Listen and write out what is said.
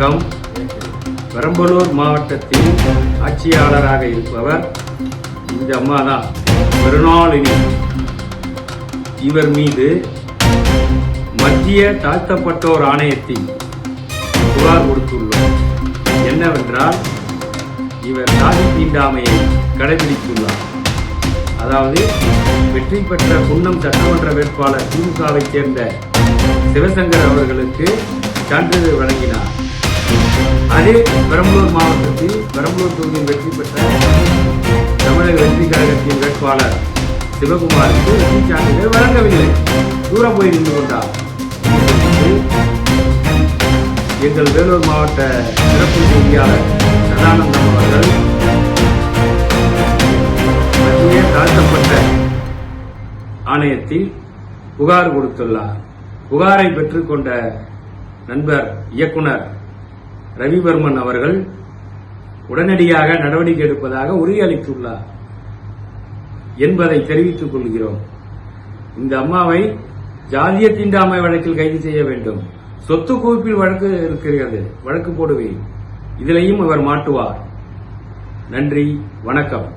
வணக்கம். பெரம்பலூர் மாவட்டத்தில் ஆட்சியாளராக இருப்பவர் இந்த அம்மா தான், மிருணாளினி. இவர் மீது மத்திய தாழ்த்தப்பட்டோர் ஆணையத்தில் புகார் கொடுத்துள்ளோம். என்னவென்றால், இவர் சாதி தீண்டாமையை கடைபிடித்துள்ளார். அதாவது, வெற்றி பெற்ற குன்னம் சட்டமன்ற வேட்பாளர் திமுகவை சேர்ந்த சிவசங்கர் அவர்களுக்கு சான்றிதழ் வழங்கினார். அதே பெரம்பலூர் மாவட்டத்தில் பெரம்பலூர் தொகுதியில் வெற்றி பெற்ற தமிழக வெற்றி கழகத்தின் வேட்பாளர் சிவகுமாருக்கு வெற்றி சான்றிதழ் வழங்கவில்லை. தூரம் போய் நின்று கொண்டார். எங்கள் வேலூர் மாவட்ட சிறப்பு செய்தியாளர் சதானந்தம் அவர்கள் மத்திய தாழ்த்தப்பட்ட ஆணையத்தில் புகார் கொடுத்துள்ளார். புகாரை பெற்றுக்கொண்ட நண்பர் இயக்குனர் ரவிவர்மன் அவர்கள் உடனடியாக நடவடிக்கை எடுப்பதாக உறுதியளித்துள்ளார் என்பதை தெரிவித்துக் கொள்கிறோம். இந்த அம்மாவை ஜாதிய தீண்டாமை வழக்கில் கைது செய்ய வேண்டும். சொத்து குவிப்பில் வழக்கு இருக்கிறது, வழக்கு போடுவேன். இதிலையும் இவர் மாட்டுவார். நன்றி, வணக்கம்.